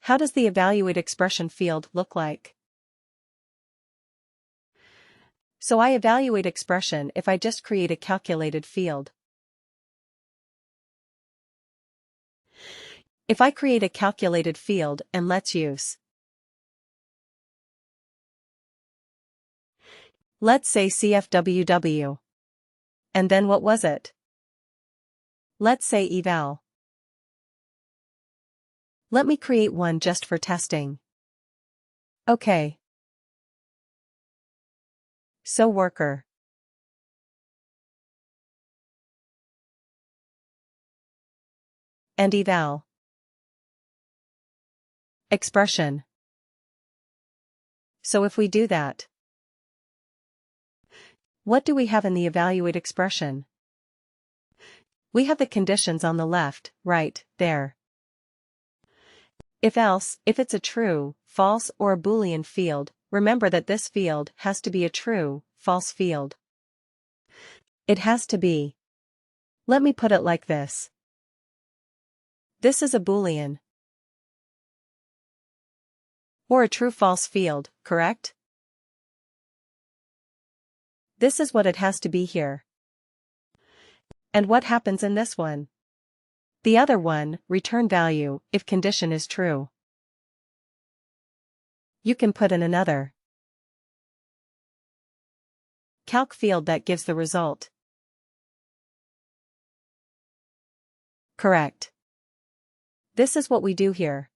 How does the evaluate expression field look like? So I evaluate expression if I just create a calculated field. If I create a calculated field and let's say CFWW. And then what was it? Let's say eval. Let me create one just for testing. Okay. So worker. And eval. Expression. So if we do that, what do we have in the evaluate expression? We have the conditions on the left, right, there. If else, if it's a true, false or a Boolean field, remember that this field has to be a true, false field. It has to be. Let me put it like this. This is a Boolean. Or a true-false field, correct? This is what it has to be here. And what happens in this one? The other one, return value, if condition is true. You can put in another calc field that gives the result. Correct. This is what we do here.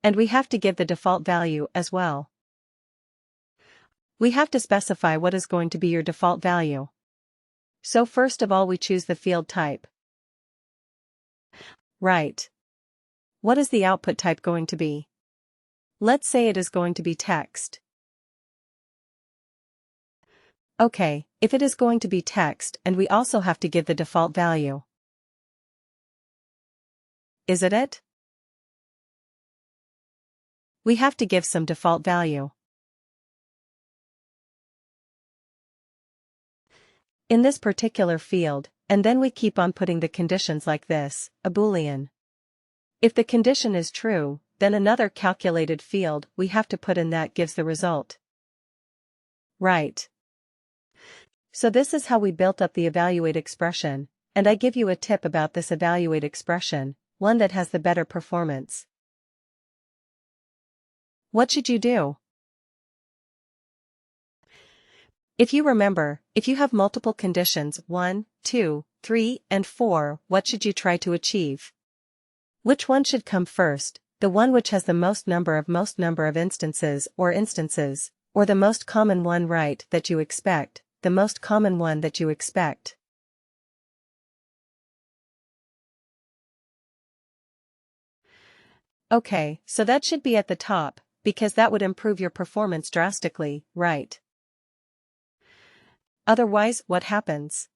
And we have to give the default value as well. We have to specify what is going to be your default value. So first of all we choose the field type. Right. What is the output type going to be? Let's say it is going to be text. Okay, if it is going to be text and we also have to give the default value. Is it? We have to give some default value. In this particular field, and then we keep on putting the conditions like this, a Boolean. If the condition is true, then another calculated field we have to put in that gives the result. Right. So this is how we built up the evaluate expression, and I give you a tip about this evaluate expression, one that has the better performance. What should you do? If you remember, if you have multiple conditions 1, 2, 3, and 4, what should you try to achieve? Which one should come first, the one which has the most number of instances, or the most common one right that you expect, the most common one that you expect? Okay, so that should be at the top, because that would improve your performance drastically, right? Otherwise, what happens?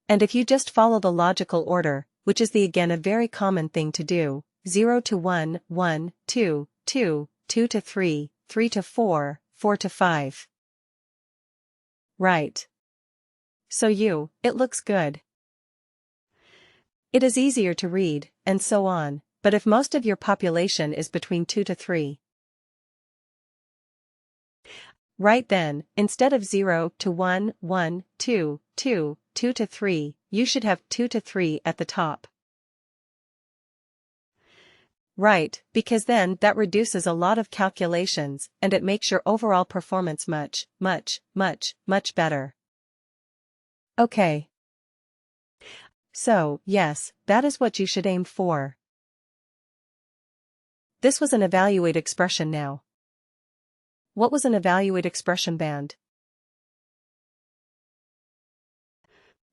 And if you just follow the logical order, which is again a very common thing to do, 0 to 1, 1, 2, 2, 2 to 3, 3 to 4, 4 to 5. Right. So it looks good. It is easier to read, and so on, but if most of your population is between 2 to 3. Right then, instead of 0 to 1, 1, 2, 2, 2 to 3, you should have 2 to 3 at the top. Right, because then that reduces a lot of calculations and it makes your overall performance much, much, much, much better. Okay. So, yes, that is what you should aim for. This was an evaluate expression now. What was an evaluate expression band?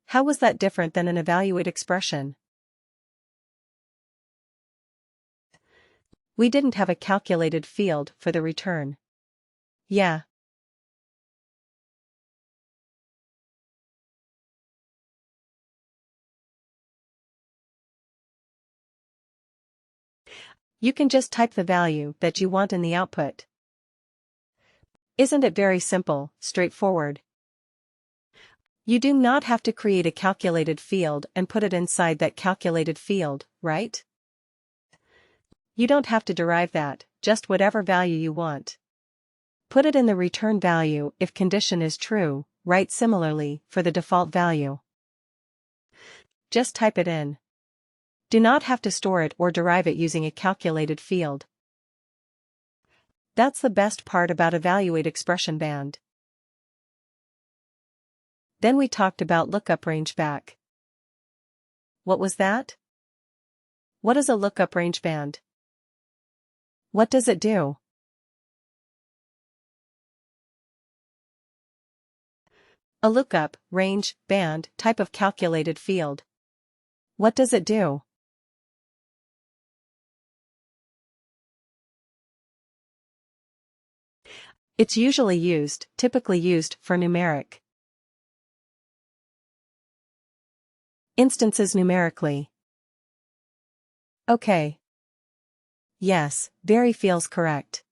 How was that different than an evaluate expression? We didn't have a calculated field for the return. Yeah. You can just type the value that you want in the output. Isn't it very simple, straightforward? You do not have to create a calculated field and put it inside that calculated field, right? You don't have to derive that, just whatever value you want. Put it in the return value if condition is true, right? Similarly, for the default value. Just type it in. Do not have to store it or derive it using a calculated field. That's the best part about evaluate expression band. Then we talked about lookup range back. What was that? What is a lookup range band? What does it do? A lookup, range, band, type of calculated field. What does it do? It's typically used for numeric instances numerically. Okay. Yes, very feels correct.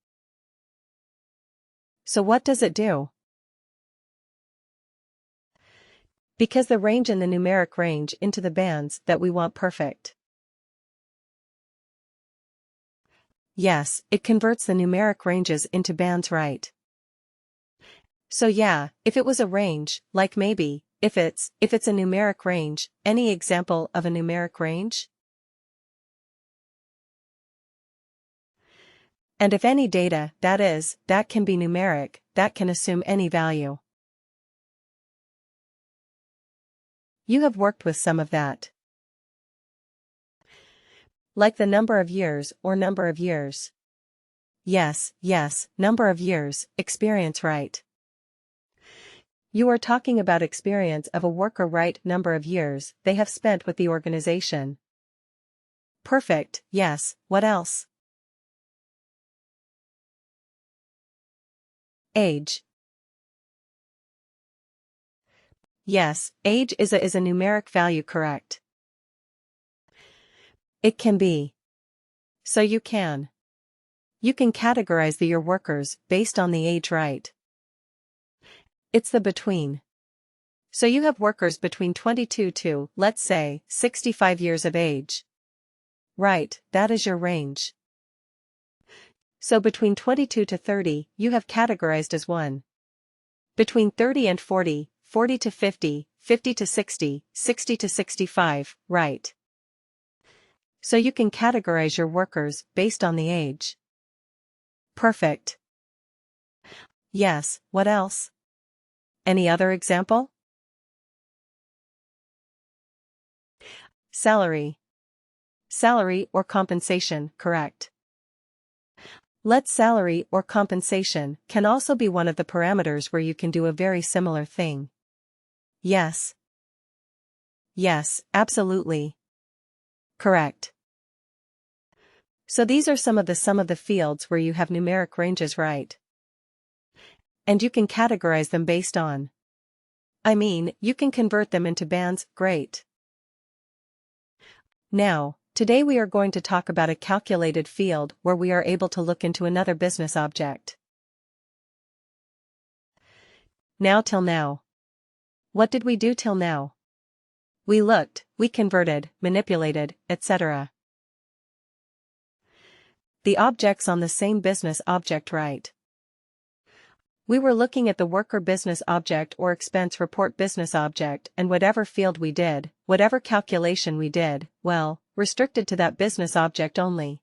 So what does it do? Because the range in the numeric range into the bands that we want perfect. Yes, it converts the numeric ranges into bands, right? So yeah, if it was a range, like maybe, if it's a numeric range, any example of a numeric range? And if any data, that can be numeric, that can assume any value. You have worked with some of that. Like the number of years or number of years. Yes, number of years, experience, right? You are talking about experience of a worker, right? Number of years they have spent with the organization. Perfect, yes, what else? Age. Yes, age is a numeric value, correct? It can be. So you can categorize your workers based on the age, right? It's the between. So you have workers between 22 to, let's say, 65 years of age. Right, that is your range. So between 22 to 30, you have categorized as 1. Between 30 and 40, 40 to 50, 50 to 60, 60 to 65, right? So you can categorize your workers based on the age. Perfect. Yes, what else? Any other example? Salary. Salary or compensation, correct? Let salary or compensation can also be one of the parameters where you can do a very similar thing. Yes. Yes, absolutely. Correct. So these are some of the fields where you have numeric ranges, right? And you can categorize them based on. You can convert them into bands, great. Now, today we are going to talk about a calculated field where we are able to look into another business object. Now till now. What did we do till now? We looked, we converted, manipulated, etc. The objects on the same business object, right? We were looking at the worker business object or expense report business object, and whatever field we did, whatever calculation we did, well, restricted to that business object only.